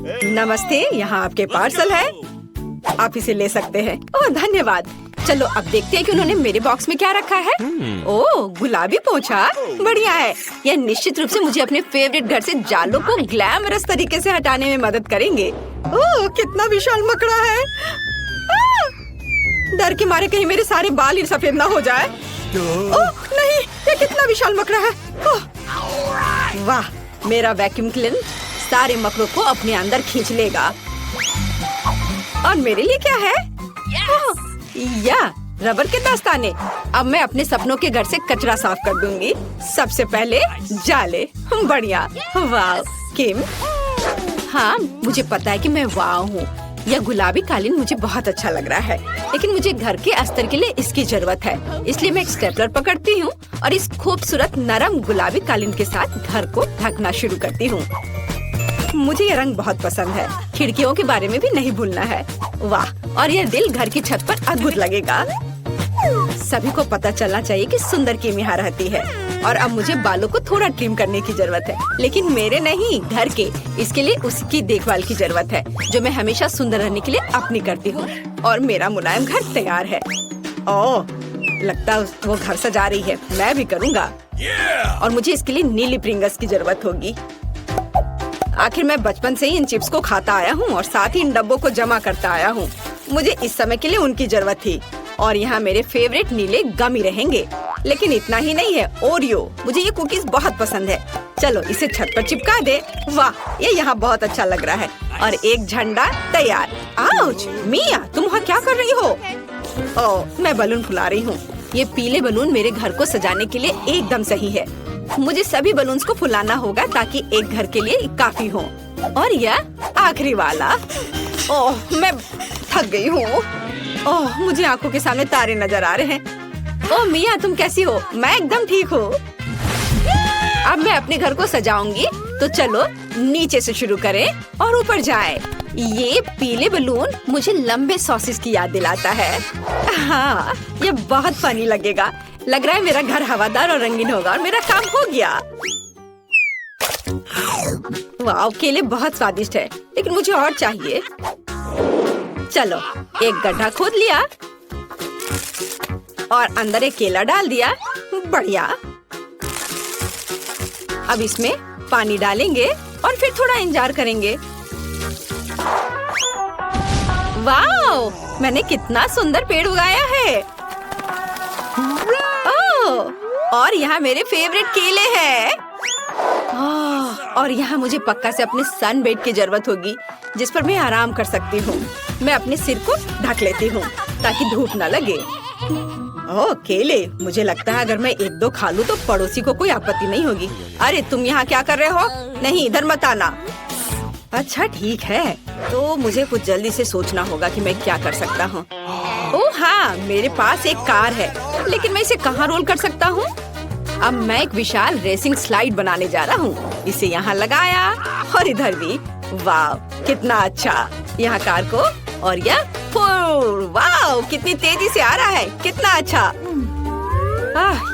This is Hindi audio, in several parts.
नमस्ते, यहाँ आपके पार्सल है। आप इसे ले सकते हैं। ओह धन्यवाद। चलो अब देखते हैं कि उन्होंने मेरे बॉक्स में क्या रखा है। ओह गुलाबी पोंछा, बढ़िया है। यह निश्चित रूप से मुझे अपने फेवरेट घर से जालों को ग्लैमरस तरीके से हटाने में मदद करेंगे। ओह कितना विशाल मकड़ा है। डर के मारे कहीं मेरे सारे बाल ही सफेद ना हो जाए। ओह नहीं, ये कितना विशाल मकड़ा है। वाह, मेरा वैक्यूम क्लीनर सारे मकड़ों को अपने अंदर खींच लेगा। और मेरे लिए क्या है? या रबर के दस्ताने। अब मैं अपने सपनों के घर से कचरा साफ कर दूंगी। सबसे पहले जाले। बढ़िया। वाह किम। हाँ मुझे पता है कि मैं वाह हूँ। यह गुलाबी कालीन मुझे बहुत अच्छा लग रहा है, लेकिन मुझे घर के अस्तर के लिए इसकी जरूरत है। इसलिए मैं एक स्टेपलर पकड़ती हूँ और इस खूबसूरत नरम गुलाबी कालीन के साथ घर को ढकना शुरू करती हूँ। मुझे यह रंग बहुत पसंद है। खिड़कियों के बारे में भी नहीं भूलना है। वाह, और यह दिल घर की छत पर अद्भुत लगेगा। सभी को पता चलना चाहिए कि सुंदर किम यहाँ रहती है। और अब मुझे बालों को थोड़ा ट्रिम करने की जरूरत है, लेकिन मेरे नहीं, घर के। इसके लिए उसकी देखभाल की जरूरत है, जो मैं हमेशा सुंदर रहने के लिए अपनी करती हूँ। और मेरा मुलायम घर तैयार है। ओह, लगता है वो घर सजा रही है। मैं भी करूँगा। और मुझे इसके लिए नीली प्रिंगल्स की जरूरत होगी। आखिर मैं बचपन से ही इन चिप्स को खाता आया हूँ और साथ ही इन डब्बों को जमा करता आया हूँ। मुझे इस समय के लिए उनकी जरूरत थी। और यहाँ मेरे फेवरेट नीले गमी रहेंगे। लेकिन इतना ही नहीं है, ओरियो। मुझे ये कुकीज बहुत पसंद है। चलो इसे छत पर चिपका दे। वाह, ये यहाँ बहुत अच्छा लग रहा है। और एक झंडा तैयार। आउच, मिया तुम वहाँ क्या कर रही हो? ओह, मैं बलून फुला रही हूँ। ये पीले बलून मेरे घर को सजाने के लिए एकदम सही है। मुझे सभी बलून्स को फुलाना होगा ताकि एक घर के लिए काफी हो। और यह आखिरी वाला। ओह, मैं थक गई हूँ। ओह, मुझे आंखों के सामने तारे नजर आ रहे हैं। ओह मिया, तुम कैसी हो? मैं एकदम ठीक हूँ। अब मैं अपने घर को सजाऊंगी, तो चलो नीचे से शुरू करें और ऊपर जाएं। ये पीले बलून मुझे लंबे सॉसेस की याद दिलाता है। हाँ, ये बहुत फनी लगेगा। लग रहा है मेरा घर हवादार और रंगीन होगा और मेरा काम हो गया। वाह, केले बहुत स्वादिष्ट है, लेकिन मुझे और चाहिए। चलो, एक गड्ढा खोद लिया और अंदर एक केला डाल दिया। बढ़िया। अब इसमें पानी डालेंगे और फिर थोड़ा इंतजार करेंगे। वाह, मैंने कितना सुंदर पेड़ उगाया है। ओह, और यहाँ मेरे फेवरेट केले हैं। और यहाँ मुझे पक्का से अपने सन बेड की जरूरत होगी, जिस पर मैं आराम कर सकती हूँ। मैं अपने सिर को ढक लेती हूँ ताकि धूप न लगे। ओह केले, मुझे लगता है अगर मैं एक दो खा लूँ तो पड़ोसी को कोई आपत्ति नहीं होगी। अरे तुम यहाँ क्या कर रहे हो? नहीं, इधर मत आना। अच्छा ठीक है, तो मुझे कुछ जल्दी से सोचना होगा कि मैं क्या कर सकता हूँ। ओह हाँ, मेरे पास एक कार है, लेकिन मैं इसे कहाँ रोल कर सकता हूँ? अब मैं एक विशाल रेसिंग स्लाइड बनाने जा रहा हूँ। इसे यहाँ लगाया और इधर भी। वाह कितना अच्छा। यहाँ कार को और यह वाह कितनी तेजी से आ रहा है। कितना अच्छा।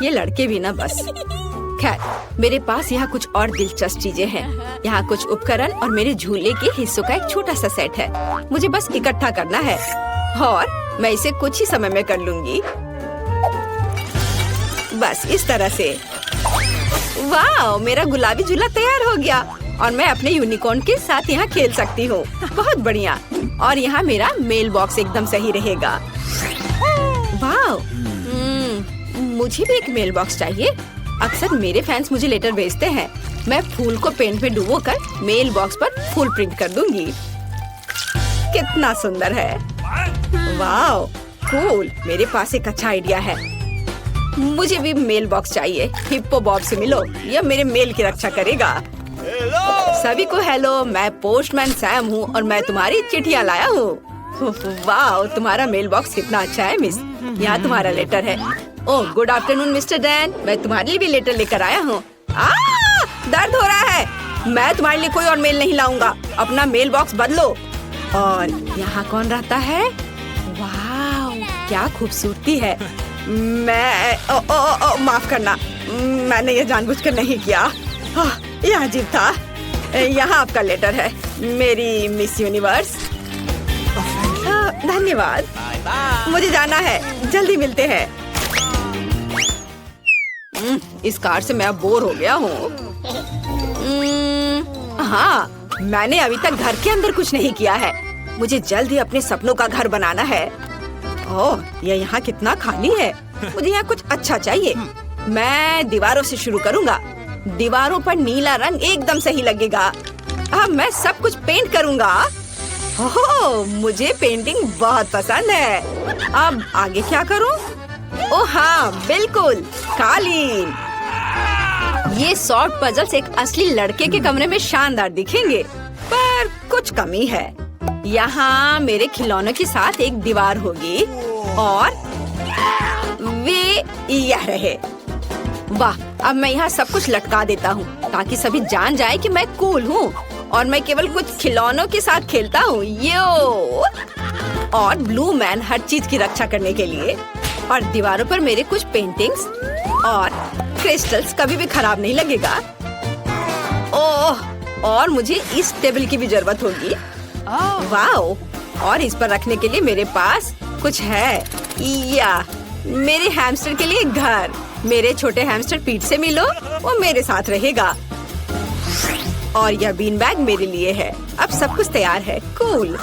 ये लड़के भी ना बस। खैर, मेरे पास यहाँ कुछ और दिलचस्प चीजें हैं। यहाँ कुछ उपकरण और मेरे झूले के हिस्सों का एक छोटा सा सेट है। मुझे बस इकट्ठा करना है और मैं इसे कुछ ही समय में कर लूंगी। बस इस तरह से। वाह, मेरा गुलाबी झूला तैयार हो गया और मैं अपने यूनिकॉर्न के साथ यहाँ खेल सकती हूँ। बहुत बढ़िया। और यहाँ मेरा मेल बॉक्स एकदम सही रहेगा। वाह, मुझे भी एक मेल बॉक्स चाहिए। अक्सर मेरे फैंस मुझे लेटर भेजते हैं। मैं फूल को पेंट में डुबोकर मेल बॉक्स पर फूल प्रिंट कर दूंगी। कितना सुंदर है। वाह कूल, मेरे पास एक अच्छा आइडिया है। मुझे भी मेल बॉक्स चाहिए। हिप्पो बॉब से मिलो, यह मेरे मेल की रक्षा करेगा। सभी को हेलो, मैं पोस्टमैन सैम हूँ और मैं तुम्हारी चिट्ठियाँ लाया हूँ। वाह, तुम्हारा मेल बॉक्स कितना अच्छा है मिस। यहाँ तुम्हारा लेटर है। Oh good afternoon mister Dan, मैं तुम्हारे लिए भी लेटर लेकर आया हूँ। दर्द हो रहा है। मैं तुम्हारे लिए कोई और मेल नहीं लाऊंगा। अपना मेल बॉक्स बदलो। और यहाँ कौन रहता है? वाह क्या खूबसूरती है। मैं माफ करना, मैंने ये जानबूझकर नहीं किया। यह अजीब था। यहाँ आपका लेटर है। मेरी मिस यूनिवर्स। धन्यवाद, मुझे जाना है, जल्दी मिलते हैं। इस कार से मैं बोर हो गया हूँ। हाँ, मैंने अभी तक घर के अंदर कुछ नहीं किया है। मुझे जल्द ही अपने सपनों का घर बनाना है। ओह, ये यहाँ कितना खाली है। मुझे यहाँ कुछ अच्छा चाहिए। मैं दीवारों से शुरू करूँगा। दीवारों पर नीला रंग एकदम सही लगेगा। अब मैं सब कुछ पेंट करूँगा। ओह, मुझे पेंटिंग बहुत पसंद है। अब आगे क्या करूँ? ओह हाँ, बिल्कुल, कालीन। ये सॉर्ट पजल्स एक असली लड़के के कमरे में शानदार दिखेंगे, पर कुछ कमी है। यहाँ मेरे खिलौनों के साथ एक दीवार होगी और वे यह रहे। वाह, अब मैं यहाँ सब कुछ लटका देता हूँ ताकि सभी जान जाए कि मैं कूल हूँ और मैं केवल कुछ खिलौनों के साथ खेलता हूँ। यो, और ब्लू मैन हर चीज की रक्षा करने के लिए। और दीवारों पर मेरे कुछ पेंटिंग्स और क्रिस्टल्स कभी भी खराब नहीं लगेगा। ओह, और मुझे इस टेबल की भी जरूरत होगी। वाओ, और इस पर रखने के लिए मेरे पास कुछ है। या मेरे हैमस्टर के लिए घर। मेरे छोटे हैमस्टर पीठ से मिलो, वो मेरे साथ रहेगा। और यह बीन बैग मेरे लिए है। अब सब कुछ तैयार है। कूल,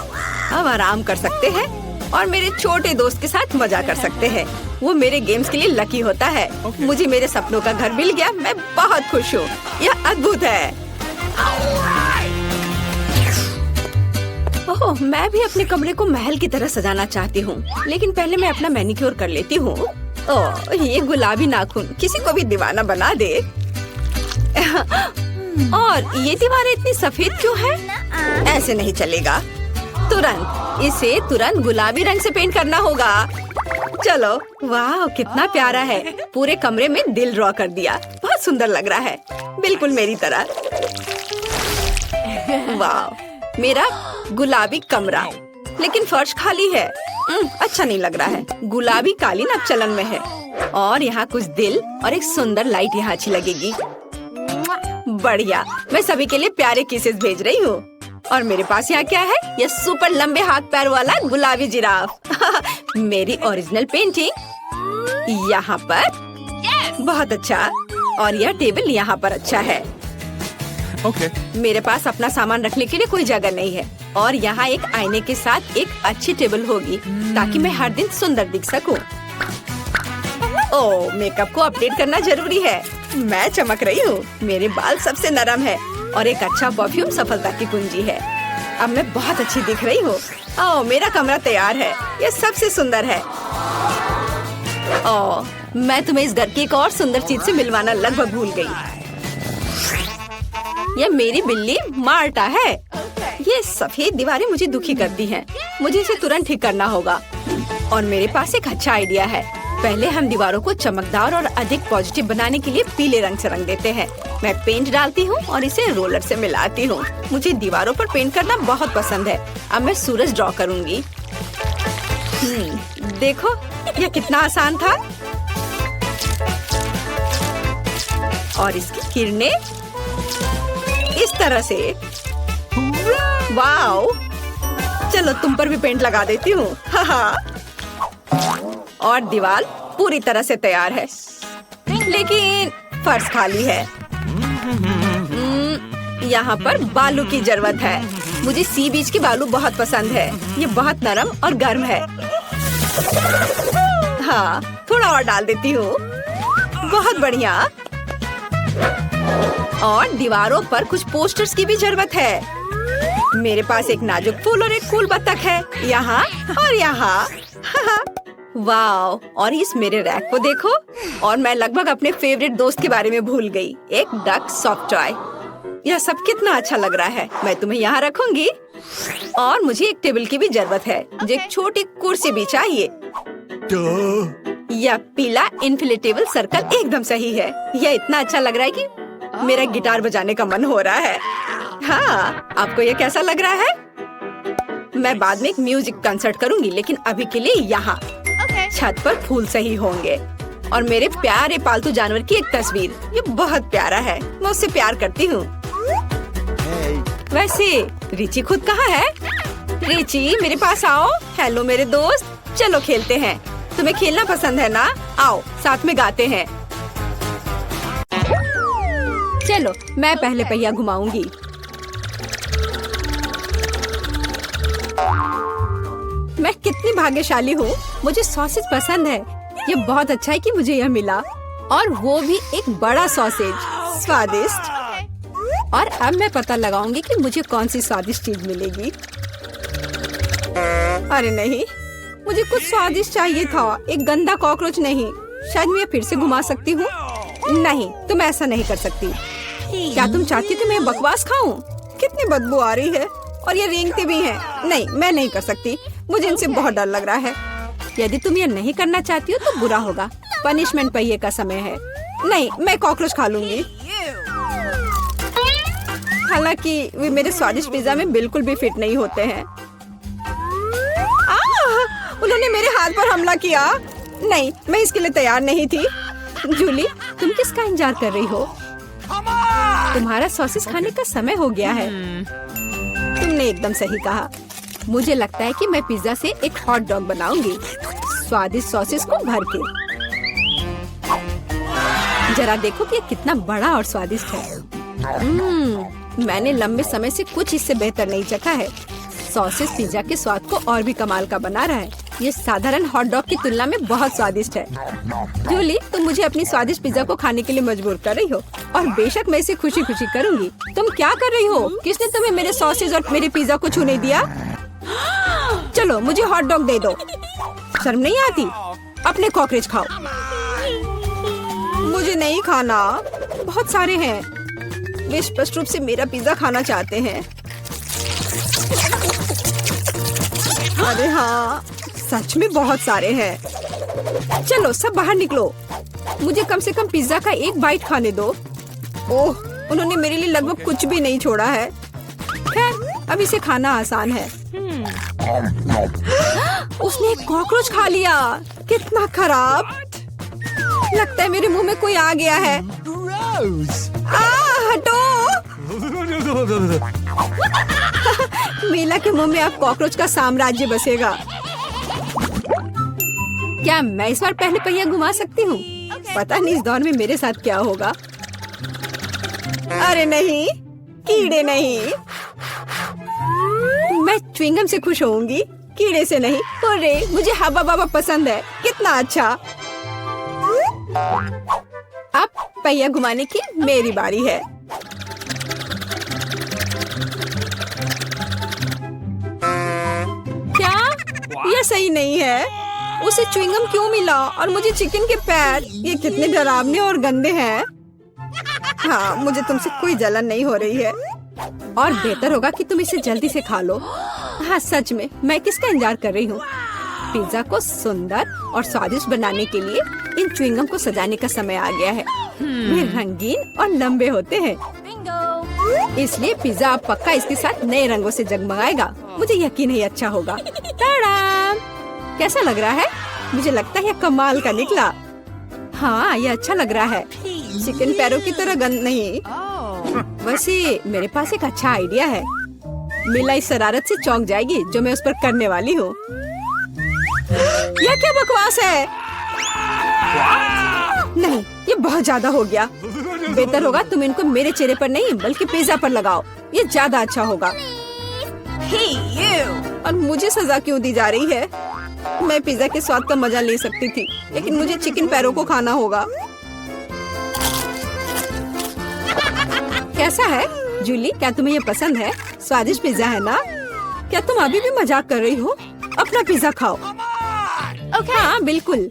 अब आराम कर सकते हैं और मेरे छोटे दोस्त के साथ मजा कर सकते हैं। वो मेरे गेम्स के लिए लकी होता है। मुझे मेरे सपनों का घर मिल गया। मैं बहुत खुश हूँ। यह अद्भुत है। ओह, मैं भी अपने कमरे को महल की तरह सजाना चाहती हूँ, लेकिन पहले मैं अपना मैनिक्योर कर लेती हूँ। ओह, ये गुलाबी नाखून किसी को भी दीवाना बना दे। और ये दीवारें इतनी सफेद क्यों है? ऐसे नहीं चलेगा। इसे तुरंत गुलाबी रंग से पेंट करना होगा। चलो, वाह, कितना प्यारा है। पूरे कमरे में दिल ड्रॉ कर दिया। बहुत सुंदर लग रहा है, बिल्कुल मेरी तरह। वाह, मेरा गुलाबी कमरा, लेकिन फर्श खाली है। अच्छा नहीं लग रहा है। गुलाबी कालीन अब चलन में है और यहाँ कुछ दिल और एक सुंदर लाइट यहाँ अच्छी लगेगी। बढ़िया, मैं सभी के लिए प्यारे किसेस भेज रही हूँ। और मेरे पास यहाँ क्या है? यह सुपर लंबे हाथ पैर वाला गुलाबी जिराफ। मेरी ओरिजिनल पेंटिंग यहाँ पर। बहुत अच्छा। और यह टेबल यहाँ पर अच्छा है। मेरे पास अपना सामान रखने के लिए कोई जगह नहीं है और यहाँ एक आईने के साथ एक अच्छी टेबल होगी ताकि मैं हर दिन सुंदर दिख सकूं। ओह, मेकअप को अपडेट करना जरूरी है। मैं चमक रही हूँ। मेरे बाल सबसे नरम है और एक अच्छा परफ्यूम सफलता की कुंजी है। अब मैं बहुत अच्छी दिख रही हूँ। ओह, मेरा कमरा तैयार है। यह सबसे सुंदर है। ओह, मैं तुम्हें इस घर की एक और सुंदर चीज से मिलवाना लगभग भूल गई। यह मेरी बिल्ली मार्टा है। ये सफेद दीवारें मुझे दुखी करती हैं। मुझे इसे तुरंत ठीक करना होगा। और मेरे पास एक अच्छा आइडिया है। पहले हम दीवारों को चमकदार और अधिक पॉजिटिव बनाने के लिए पीले रंग से रंग देते हैं। मैं पेंट डालती हूँ और इसे रोलर से मिलाती हूँ। मुझे दीवारों पर पेंट करना बहुत पसंद है। अब मैं सूरज ड्रॉ करूँगी। देखो, यह कितना आसान था। और इसकी किरणें इस तरह से। वाओ, चलो तुम पर भी पेंट लगा देती हूँ। और दीवार पूरी तरह से तैयार है, लेकिन फर्श खाली है। यहाँ पर बालू की जरूरत है। मुझे सी बीच की बालू बहुत पसंद है। ये बहुत नरम और गर्म है। हाँ, थोड़ा और डाल देती हूँ। बहुत बढ़िया। और दीवारों पर कुछ पोस्टर्स की भी जरूरत है। मेरे पास एक नाजुक फूल और एक कूल बत्तख है, यहाँ और यहाँ। वाओ, और इस मेरे रैक को देखो। और मैं लगभग अपने फेवरेट दोस्त के बारे में भूल गई, एक डक सॉफ्ट टॉय। यह सब कितना अच्छा लग रहा है। मैं तुम्हें यहाँ रखूंगी। और मुझे एक टेबल की भी जरूरत है। मुझे एक छोटी कुर्सी भी चाहिए। यह पीला इन्फ्लेटेबल सर्कल एकदम सही है। यह इतना अच्छा लग रहा है कि मेरा गिटार बजाने का मन हो रहा है। हाँ, आपको यह कैसा लग रहा है? मैं बाद में एक म्यूजिक कंसर्ट करूंगी, लेकिन अभी के लिए यहाँ छत पर फूल सही होंगे। और मेरे प्यारे पालतू जानवर की एक तस्वीर। ये बहुत प्यारा है। मैं उससे प्यार करती हूँ। वैसे रिची खुद कहाँ है? रिची मेरे पास आओ। हेलो मेरे दोस्त, चलो खेलते हैं। तुम्हें खेलना पसंद है ना? आओ साथ में गाते हैं। चलो मैं पहले पहिया घुमाऊंगी। मैं कितनी भाग्यशाली हूँ, मुझे सॉसेज पसंद है। ये बहुत अच्छा है कि मुझे यह मिला, और वो भी एक बड़ा सॉसेज। स्वादिष्ट। और अब मैं पता लगाऊंगी कि मुझे कौन सी स्वादिष्ट चीज मिलेगी। अरे नहीं, मुझे कुछ स्वादिष्ट चाहिए था, एक गंदा कॉकरोच नहीं। शायद मैं फिर से घुमा सकती हूँ। नहीं, तुम ऐसा नहीं कर सकती। क्या तुम चाहती हो कि मैं बकवास खाऊं? कितनी बदबू आ रही है, और ये रेंगते भी हैं। नहीं, मैं नहीं कर सकती, मुझे इनसे बहुत डर लग रहा है। यदि तुम ये नहीं करना चाहती हो तो बुरा होगा। पनिशमेंट पहिए का समय है। नहीं, मैं कॉकरोच खा लूंगी। हालांकि वे मेरे स्वादिष्ट पिज्जा में बिल्कुल भी फिट नहीं होते हैं। उन्होंने मेरे हाथ पर हमला किया। नहीं, मैं इसके लिए तैयार नहीं थी। जूली, तुम किसका इंतजार कर रही हो? तुम्हारा सॉसेस खाने का समय हो गया है। तुमने एकदम सही कहा। मुझे लगता है कि मैं पिज्जा से एक हॉट डॉग बनाऊंगी, स्वादिष्ट सॉसेस को भर के। जरा देखो कि ये कितना बड़ा और स्वादिष्ट है। मैंने लंबे समय से कुछ इससे बेहतर नहीं चखा है। सॉसेस पिज्जा के स्वाद को और भी कमाल का बना रहा है। ये साधारण हॉट डॉग की तुलना में बहुत स्वादिष्ट है। जूली, तुम मुझे अपनी स्वादिष्ट पिज्जा को खाने के लिए मजबूर कर रही हो, और बेशक मैं इसे खुशी खुशी करूंगी। तुम क्या कर रही हो? किसने तुम्हें मेरे सॉसेज और मेरे पिज्जा को छूने दिया? चलो मुझे हॉट डॉग दे दो। शर्म नहीं आती? अपने कॉकरोच खाओ। मुझे नहीं खाना, बहुत सारे हैं। वे स्पष्ट रूप से मेरा पिज्जा खाना चाहते हैं। अरे हाँ, सच में बहुत सारे हैं। चलो सब बाहर निकलो, मुझे कम से कम पिज्जा का एक बाइट खाने दो। ओह, उन्होंने मेरे लिए लगभग कुछ भी नहीं छोड़ा है। खैर, अब इसे खाना आसान है। उसने एक कॉकरोच खा लिया। कितना खराब। लगता है मेरे मुंह में कोई आ गया है। हटो। मीला के मुंह में अब कॉकरोच का साम्राज्य बसेगा। क्या मैं इस बार पहले पहिया घुमा सकती हूँ? पता नहीं इस दौर में मेरे साथ क्या होगा। अरे नहीं, कीड़े नहीं। मैं च्युइंगम से खुश होऊंगी, कीड़े से नहीं। अरे मुझे हब्बा बाबा पसंद है। कितना अच्छा। अब पहिया घुमाने की मेरी बारी है। क्या यह सही नहीं है? उसे च्युइंगम क्यों मिला और मुझे चिकन के पैर? ये कितने डरावने और गंदे हैं। हाँ, मुझे तुमसे कोई जलन नहीं हो रही है, और बेहतर होगा कि तुम इसे जल्दी से खा लो। हाँ सच में, मैं किसका इंतजार कर रही हूँ? पिज्जा को सुंदर और स्वादिष्ट बनाने के लिए इन च्युइंगम को सजाने का समय आ गया है। वे रंगीन और लंबे होते हैं, इसलिए पिज्जा अब पक्का इसके साथ नए रंगों से जगमगाएगा। मुझे यकीन है अच्छा होगा। टाडाम! कैसा लग रहा है? मुझे लगता है यह कमाल का निकला। हाँ, यह अच्छा लग रहा है। चिकन पैरों की तरह गंद नहीं। वैसे मेरे पास एक अच्छा आइडिया है। मीला इस शरारत से चौंक जाएगी जो मैं उस पर करने वाली हूँ। यह क्या बकवास है? नहीं, ये बहुत ज्यादा हो गया। बेहतर होगा तुम इनको मेरे चेहरे पर नहीं बल्कि पिज्जा पर लगाओ। ये ज्यादा अच्छा होगा। और मुझे सजा क्यों दी जा रही है? मैं पिज्जा के स्वाद का मजा ले सकती थी, लेकिन मुझे चिकन पैरों को खाना होगा। कैसा है जूली? क्या तुम्हें ये पसंद है? स्वादिष्ट पिज्जा है ना? क्या तुम अभी भी मजाक कर रही हो? अपना पिज्जा खाओ। हाँ बिल्कुल,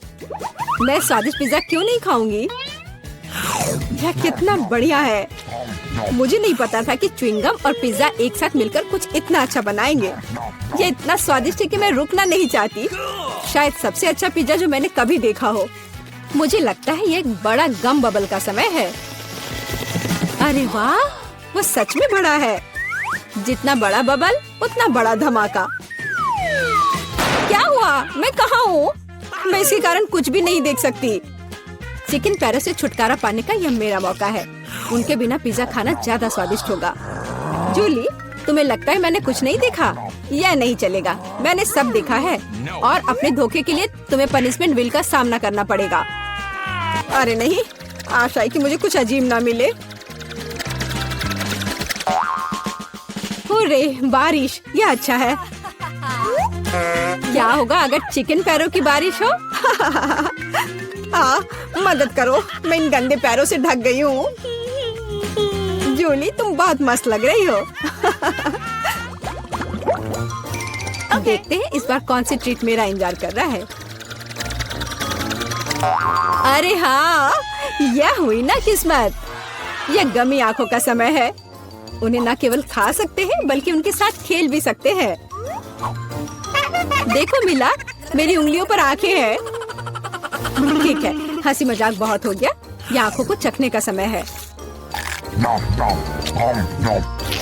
मैं स्वादिष्ट पिज्जा क्यों नहीं खाऊंगी? यह कितना बढ़िया है। मुझे नहीं पता था कि च्युइंगम और पिज्जा एक साथ मिलकर कुछ इतना अच्छा बनाएंगे। ये इतना स्वादिष्ट है कि मैं रुकना नहीं चाहती। शायद सबसे अच्छा पिज्जा जो मैंने कभी देखा हो। मुझे लगता है ये एक बड़ा गम बबल का समय है। अरे वाह, वो सच में बड़ा है। जितना बड़ा बबल उतना बड़ा धमाका। क्या हुआ? मैं कहाँ हूँ? मैं इसके कारण कुछ भी नहीं देख सकती। चिकन पैरों से छुटकारा पाने का यह मेरा मौका है। उनके बिना पिज्जा खाना ज्यादा स्वादिष्ट होगा। जूली, तुम्हें लगता है मैंने कुछ नहीं देखा? यह नहीं चलेगा, मैंने सब देखा है और अपने धोखे के लिए तुम्हें पनिशमेंट बिल का सामना करना पड़ेगा। अरे नहीं, आशा है कि मुझे कुछ अजीब ना मिले। हुर्रे, बारिश, यह अच्छा है। क्या होगा अगर चिकन पैरों की बारिश हो? मदद करो, मैं इन गंदे पैरों से ढक गई हूँ। जूली, तुम बहुत मस्त लग रही हो। देखते हैं इस बार कौन सी ट्रीट मेरा इंतजार कर रहा है। अरे हाँ, यह हुई ना किस्मत। यह गमी आंखों का समय है। उन्हें न केवल खा सकते हैं बल्कि उनके साथ खेल भी सकते हैं। देखो मिला, मेरी उंगलियों पर आंखें हैं। ठीक है, हंसी मजाक बहुत हो गया। ये आंखों को चखने का समय है।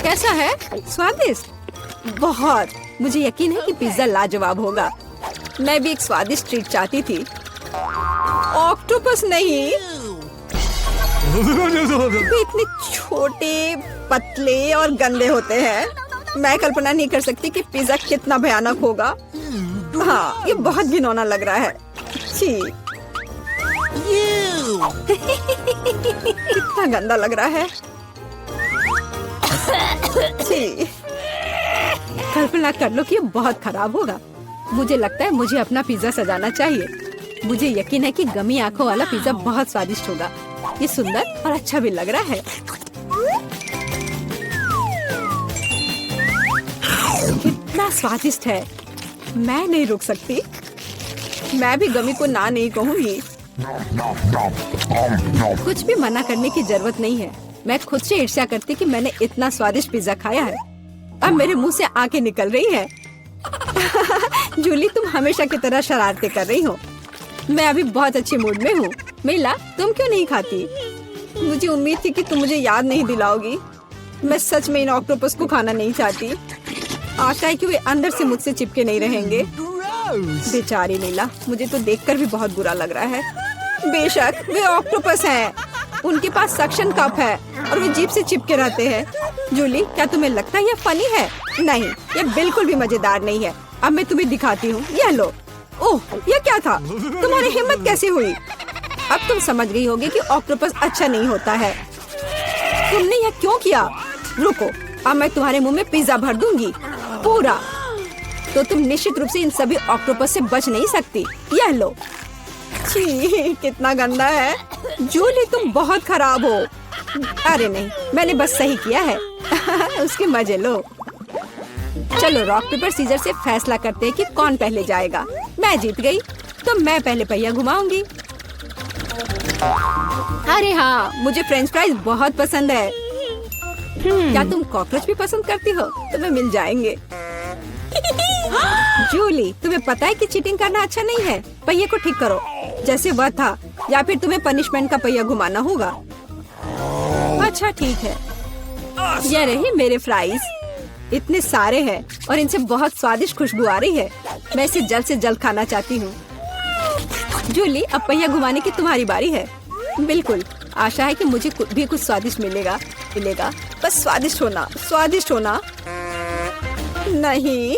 कैसा है? स्वादिष्ट? बहुत। मुझे यकीन है कि पिज्जा लाजवाब होगा। मैं भी एक स्वादिष्ट ट्रीट चाहती थी। ऑक्टोपस नहीं। वे इतने छोटे, पतले और गंदे होते हैं। मैं कल्पना नहीं कर सकती कि पिज्जा कितना भयानक होगा। हाँ, ये बहुत घिनौना लग रहा है। छी। कितना गंदा लग रहा है। छी। कल्पना कर लो कि ये बहुत खराब होगा। मुझे लगता है मुझे अपना पिज्जा सजाना चाहिए। मुझे यकीन है कि गमी आंखों वाला पिज्जा बहुत स्वादिष्ट होगा। ये सुंदर और अच्छा भी लग रहा है। कितना स्वादिष्ट है। मैं नहीं रुक सकती। मैं भी गमी को ना नहीं कहूँगी। कुछ भी मना करने की जरूरत नहीं है। मैं खुद से ईर्ष्या करती कि मैंने इतना स्वादिष्ट पिज्जा खाया है। अब मेरे मुंह से आंखें निकल रही है। जूली, तुम हमेशा की तरह शरारतें कर रही हो। मैं अभी बहुत अच्छे मूड में हूँ। मिला, तुम क्यों नहीं खाती? मुझे उम्मीद थी कि तुम मुझे याद नहीं दिलाओगी। मैं सच में इन ऑक्टोपस को खाना नहीं चाहती। आशा है कि वे अंदर से मुझसे चिपके नहीं रहेंगे। बेचारी नीला, मुझे तो देखकर भी बहुत बुरा लग रहा है। बेशक वे ऑक्टोपस हैं। उनके पास सक्शन कप है और वे जीभ से चिपके रहते हैं। जूली, क्या तुम्हें लगता है यह फनी है? नहीं, यह बिल्कुल भी मजेदार नहीं है। अब मैं तुम्हें दिखाती हूँ। यह लो। ओह, यह क्या था? तुम्हारी हिम्मत कैसे हुई? अब तुम समझ गई होगी कि ऑक्टोपस अच्छा नहीं होता है। तुमने यह क्यों किया? रुको, अब मैं तुम्हारे मुंह में पिज्जा भर दूंगी, पूरा। तो तुम निश्चित रूप से इन सभी ऑक्टोपस से बच नहीं सकती। यह लो। छी, कितना गंदा है। जूली, तुम बहुत खराब हो। अरे नहीं, मैंने बस सही किया है। उसके मजे लो। चलो रॉक पेपर सीजर से फैसला करते हैं कि कौन पहले जाएगा। मैं जीत गई तो मैं पहले पहिया घुमाऊंगी। अरे हाँ, मुझे फ्रेंच फ्राइज बहुत पसंद है। क्या तुम कॉकरोच भी पसंद करती हो? तुम्हें मिल जाएंगे। जूली, तुम्हें पता है कि चीटिंग करना अच्छा नहीं है। पहिए को ठीक करो जैसे वह था, या फिर तुम्हें पनिशमेंट का पहिया घुमाना होगा। अच्छा ठीक है। ये रही मेरे फ्राइज। इतने सारे हैं और इनसे बहुत स्वादिष्ट खुशबू आ रही है। मैं इसे जल्द से जल्द खाना चाहती हूँ। जूली, अब पहिया घुमाने की तुम्हारी बारी है। बिल्कुल, आशा है कि मुझे भी कुछ स्वादिष्ट मिलेगा। बस स्वादिष्ट होना, स्वादिष्ट होना। नहीं,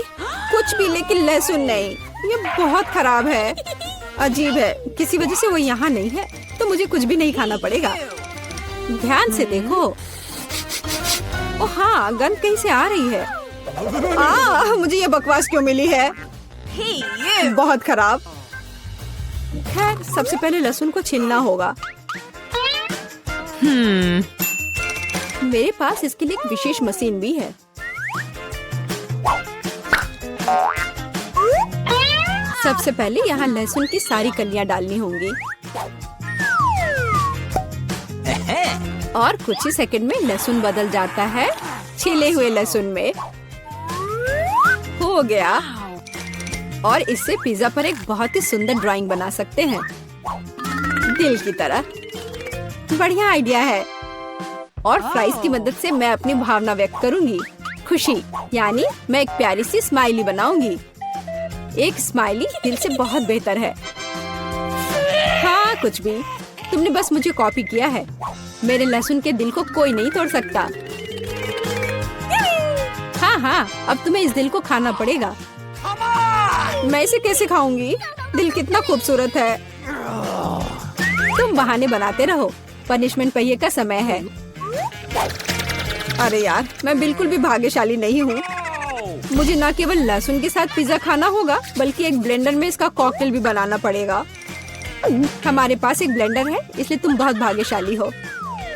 कुछ भी, लेकिन लहसुन नहीं। ये बहुत खराब है। अजीब है, किसी वजह से वो यहाँ नहीं है तो मुझे कुछ भी नहीं खाना पड़ेगा। ध्यान से देखो। ओह हाँ, गंध कहीं से आ रही है। मुझे ये बकवास क्यों मिली है? बहुत खराब। खैर, सबसे पहले लहसुन को छीलना होगा। मेरे पास इसके लिए एक विशेष मशीन भी है। सबसे पहले यहाँ लहसुन की सारी कलियां डालनी होंगी और कुछ ही सेकंड में लहसुन बदल जाता है छिले हुए लहसुन में। हो गया। और इससे पिज्जा पर एक बहुत ही सुंदर ड्राइंग बना सकते हैं, दिल की तरह। बढ़िया आइडिया है। और फ्राइज की मदद से मैं अपनी भावना व्यक्त करूंगी। खुशी, यानी मैं एक प्यारी सी स्माइली बनाऊंगी। एक स्माइली दिल से बहुत बेहतर है। हाँ, कुछ भी। तुमने बस मुझे कॉपी किया है। मेरे लहसुन के दिल को कोई नहीं तोड़ सकता। हाँ हाँ, अब तुम्हें इस दिल को खाना पड़ेगा। मैं इसे कैसे खाऊंगी? दिल कितना खूबसूरत है। तुम बहाने बनाते रहो, पनिशमेंट पहिए का समय है। अरे यार, मैं बिल्कुल भी भाग्यशाली नहीं हूँ। मुझे न केवल लहसुन के साथ पिज्जा खाना होगा, बल्कि एक ब्लेंडर में इसका कॉकटेल भी बनाना पड़ेगा। हमारे पास एक ब्लेंडर है, इसलिए तुम बहुत भाग्यशाली हो।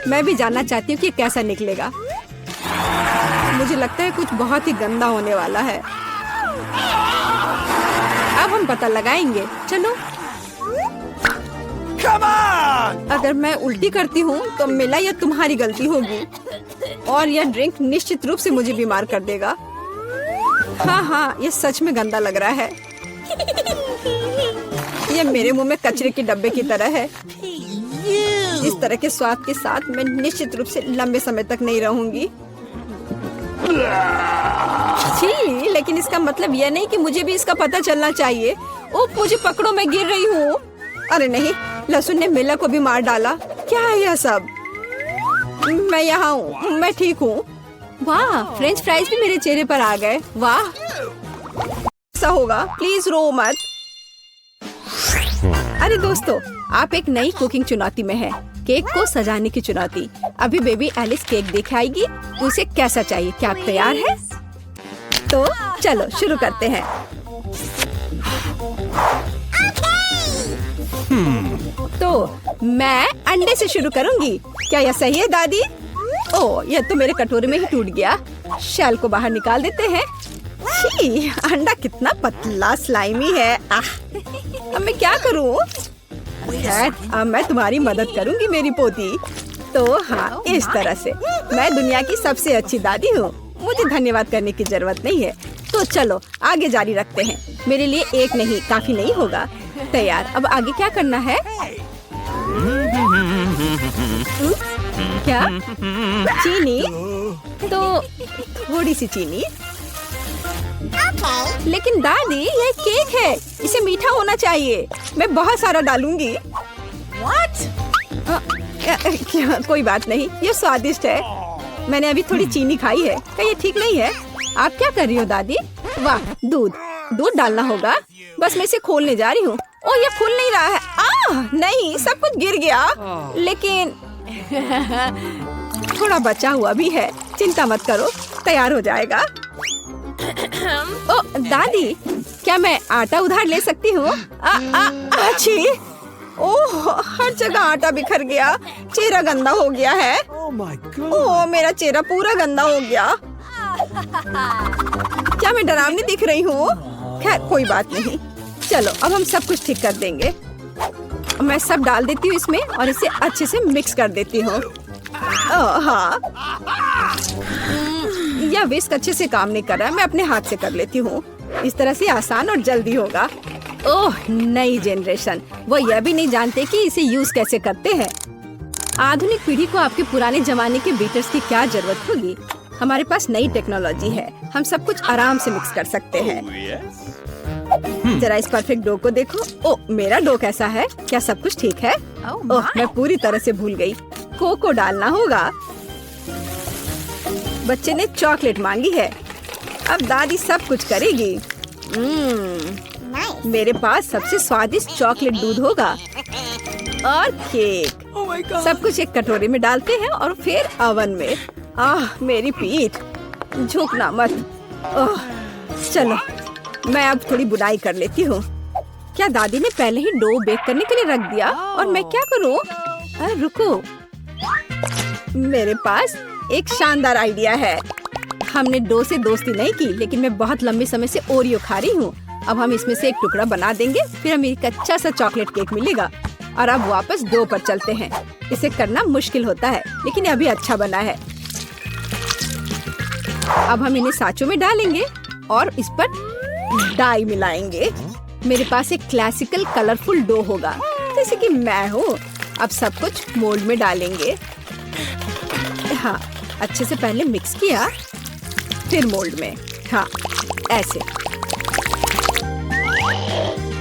मैं भी जानना चाहती हूँ कि कैसा निकलेगा। मुझे लगता है कुछ बहुत ही गंदा होने वाला है। अब हम पता लगाएंगे। चलो। अगर मैं उल्टी करती हूँ तो मेरा या तुम्हारी गलती होगी, और यह ड्रिंक निश्चित रूप से मुझे बीमार कर देगा। हाँ हाँ, ये सच में गंदा लग रहा है। यह मेरे मुंह में कचरे के डब्बे की तरह है। इस तरह के स्वाद के साथ मैं निश्चित रूप से लंबे समय तक नहीं रहूंगी। छी, लेकिन इसका मतलब यह नहीं कि मुझे भी इसका पता चलना चाहिए। ओह, मुझे पकड़ो, मैं गिर रही हूँ। अरे नहीं, लहसुन ने मिला को भी मार डाला। क्या है यह सब? मैं यहाँ हूँ, मैं ठीक हूँ। वाह, फ्रेंच फ्राइज भी मेरे चेहरे पर आ गए। वाह, ऐसा होगा, प्लीज रो मत। अरे दोस्तों, आप एक नई कुकिंग चुनौती में हैं। केक को सजाने की चुनौती। अभी बेबी एलिस केक दिखाएगी, तो उसे कैसा चाहिए? क्या आप तैयार हैं? तो चलो शुरू करते हैं। तो मैं अंडे से शुरू करूंगी। क्या यह सही है दादी? ओह, यह तो मेरे कटोरे में ही टूट गया। शेल को बाहर निकाल देते हैं। छी, अंडा कितना पतला स्लाइमी है। अब मैं क्या करूं? खैर, अब मैं तुम्हारी मदद करूंगी मेरी पोती। तो हाँ, इस तरह से मैं दुनिया की सबसे अच्छी दादी हूँ। मुझे धन्यवाद करने की जरूरत नहीं है। तो चलो आगे जारी रखते हैं। मेरे लिए एक नहीं, काफी नहीं होगा। तैयार। अब आगे क्या करना है? क्या? चीनी? तो थोड़ी सी चीनी। लेकिन दादी, यह केक है, इसे मीठा होना चाहिए। मैं बहुत सारा डालूंगी। क्या? कोई बात नहीं, ये स्वादिष्ट है। मैंने अभी थोड़ी चीनी खाई है। क्या ये ठीक नहीं है? आप क्या कर रही हो दादी? वाह, दूध डालना होगा। बस मैं इसे खोलने जा रही हूँ। ओह, ये खुल नहीं रहा है। नहीं, सब कुछ गिर गया। लेकिन थोड़ा बचा हुआ भी है। चिंता मत करो, तैयार हो जाएगा। ओह दादी, क्या मैं आटा उधार ले सकती हूँ? अच्छी। ओह, हर जगह आटा बिखर गया। चेहरा गंदा हो गया है। ओह, मेरा चेहरा पूरा गंदा हो गया। क्या मैं डरावनी दिख रही हूँ? खैर, कोई बात नहीं। चलो, अब हम सब कुछ ठीक कर देंगे। मैं सब डाल देती हूँ इसमें और इसे अच्छे से मिक्स कर देती हूँ। हाँ, यह विस्क अच्छे से काम नहीं कर रहा है। मैं अपने हाथ से कर लेती हूँ। इस तरह से आसान और जल्दी होगा। ओह, नई जनरेशन, वो यह भी नहीं जानते कि इसे यूज कैसे करते हैं। आधुनिक पीढ़ी को आपके पुराने जमाने के बीटर्स की क्या जरूरत होगी? हमारे पास नई टेक्नोलॉजी है। हम सब कुछ आराम से मिक्स कर सकते हैं। जरा इस परफेक्ट डो को देखो। ओह, मेरा डो कैसा है? क्या सब कुछ ठीक है? ओह, मैं पूरी तरह से भूल गई। कोको डालना होगा। बच्चे ने चॉकलेट मांगी है। अब दादी सब कुछ करेगी। मेरे पास सबसे स्वादिष्ट चॉकलेट दूध होगा और केक। सब कुछ एक कटोरे में डालते हैं और फिर ओवन में। मेरी पीठ, झुकना मत। चलो, मैं अब थोड़ी बुनाई कर लेती हूँ। क्या दादी ने पहले ही डो बेक करने के लिए रख दिया? और मैं क्या करूँ? रुको, मेरे पास एक शानदार आइडिया है। हमने डो से दोस्ती नहीं की, लेकिन मैं बहुत लंबे समय से ओरियो खा रही हूँ। अब हम इसमें से एक टुकड़ा बना देंगे, फिर हमें एक अच्छा सा चॉकलेट केक मिलेगा। और अब वापस डो पर चलते हैं। इसे करना मुश्किल होता है, लेकिन अभी अच्छा बना है। अब हम इन्हें साँचों में डालेंगे और इस पर डाई मिलाएंगे। मेरे पास एक क्लासिकल कलरफुल डो होगा, जैसे कि मैं हूँ। अब सब कुछ मोल्ड में डालेंगे। हाँ, अच्छे से पहले मिक्स किया, फिर मोल्ड में। हाँ, ऐसे।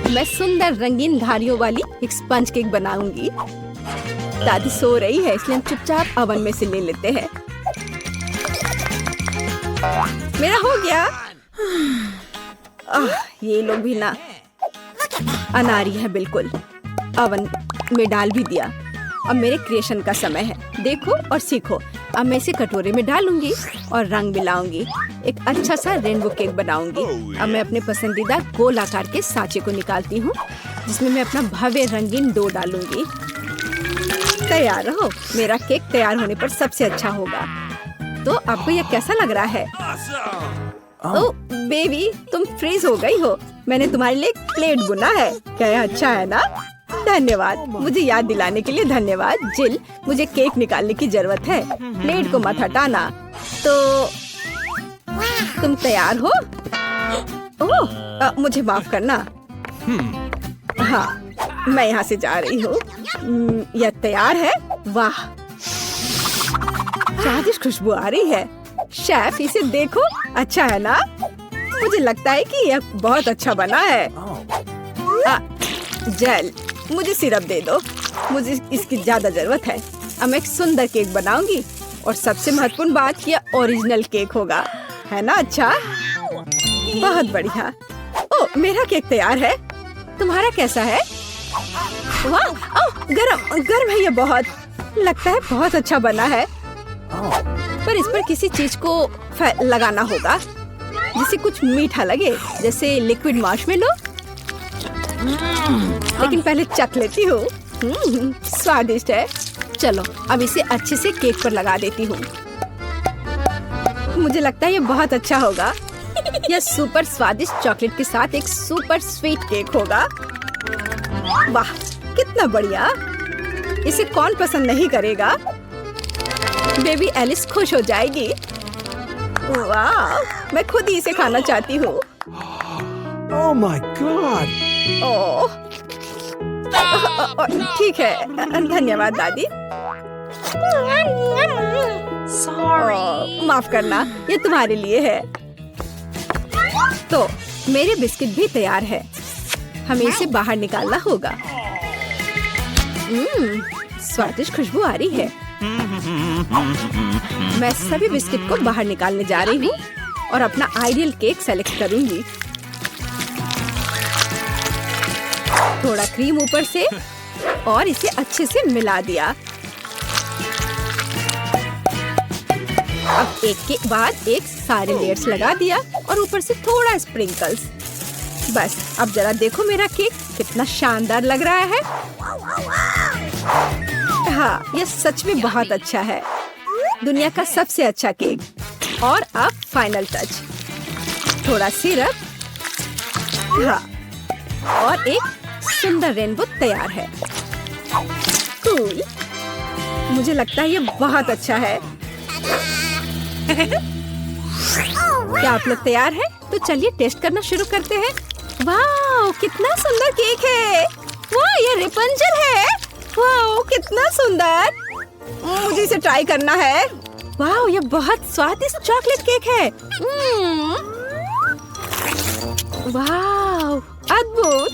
मैं सुंदर रंगीन धारियों वाली एक स्पंज केक बनाऊंगी। दादी सो रही है, इसलिए हम चुपचाप ओवन में से ले लेते हैं। मेरा हो गया। ये लोग भी ना अनारी है बिल्कुल। अवन में डाल भी दिया। अब मेरे क्रिएशन का समय है। देखो और सीखो। अब मैं इसे कटोरे में डालूंगी और रंग मिलाऊंगी। एक अच्छा सा रेनबो केक बनाऊंगी। अब मैं अपने पसंदीदा गोल आकार के सांचे को निकालती हूँ, जिसमें मैं अपना भव्य रंगीन डो डालूंगी। तैयार रहो। मेरा केक तैयार होने पर सबसे अच्छा होगा। तो आपको यह कैसा लग रहा है? ओह बेबी, तुम फ्रीज हो गई हो। मैंने तुम्हारे लिए एक प्लेट बुना है। क्या यह अच्छा है ना? धन्यवाद। मुझे याद दिलाने के लिए धन्यवाद। जिल, मुझे केक निकालने की जरूरत है। प्लेट को मत हटाना। तो तुम तैयार हो? ओह, मुझे माफ करना। हाँ, मैं यहाँ से जा रही हूँ। यह तैयार है। वाह, स्वादिष्ट खुशबू आ रही है। शेफ, इसे देखो। अच्छा है ना? मुझे लगता है कि यह बहुत अच्छा बना है। जेल, मुझे सिरप दे दो। मुझे इसकी ज्यादा जरूरत है। अब मैं एक सुंदर केक बनाऊंगी और सबसे महत्वपूर्ण बात, यह ओरिजिनल केक होगा, है ना? अच्छा, बहुत बढ़िया। ओह, मेरा केक तैयार है। तुम्हारा कैसा है? वाह, ओह, गरम है। ये बहुत लगता है बहुत अच्छा बना है। पर इस पर किसी चीज को लगाना होगा जिससे कुछ मीठा लगे, जैसे लिक्विड मार्शमेलो। लेकिन पहले चख लेती हूँ। स्वादिष्ट है। चलो अब इसे अच्छे से केक पर लगा देती हूँ। मुझे लगता है ये बहुत अच्छा होगा। यह सुपर स्वादिष्ट चॉकलेट के साथ एक सुपर स्वीट केक होगा। वाह, कितना बढ़िया। इसे कौन पसंद नहीं करेगा? बेबी एलिस खुश हो जाएगी। वाह, मैं खुद ही इसे खाना चाहती हूँ। Oh my God! ओह, ठीक है। धन्यवाद दादी। माफ करना, ये तुम्हारे लिए है। तो मेरे बिस्किट भी तैयार है। हमें इसे बाहर निकालना होगा। स्वादिष्ट खुशबू आ रही है। मैं सभी बिस्किट को बाहर निकालने जा रही हूँ और अपना आइडियल केक सेलेक्ट करूंगी। थोड़ा क्रीम ऊपर से और इसे अच्छे से मिला दिया। अब एक के बाद एक सारे लेयर्स लगा दिया और ऊपर से थोड़ा स्प्रिंकल्स। बस, अब जरा देखो मेरा केक कितना शानदार लग रहा है। हाँ, यह सच में बहुत अच्छा है। दुनिया का सबसे अच्छा केक। और अब फाइनल टच, थोड़ा सिरप। हाँ, और एक सुंदर रेनबो तैयार है। कूल। मुझे लगता है ये बहुत अच्छा है। क्या आप लोग तैयार हैं? तो चलिए टेस्ट करना शुरू करते हैं। वाह, कितना सुंदर केक है। वाह, ये रेपंजल है। वाह, कितना सुंदर। मुझे इसे ट्राई करना है। वाह, ये बहुत स्वादिष्ट चॉकलेट केक है। वाह, अद्भुत।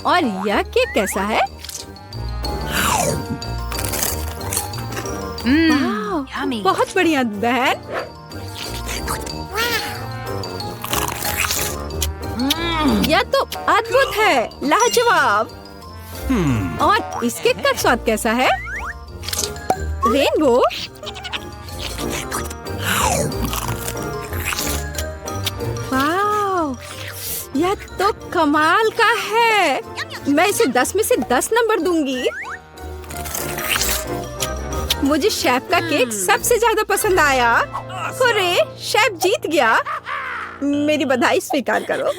और यह केक कैसा है? बहुत बढ़िया बहन। यह तो अद्भुत है, लाजवाब। और इस केक का स्वाद कैसा है? रेनबो। वाह, यह तो कमाल का है। मैं इसे 10 में से 10 नंबर दूंगी। मुझे शेफ का केक सबसे ज्यादा पसंद आया। अरे, शेफ जीत गया। मेरी बधाई स्वीकार करो।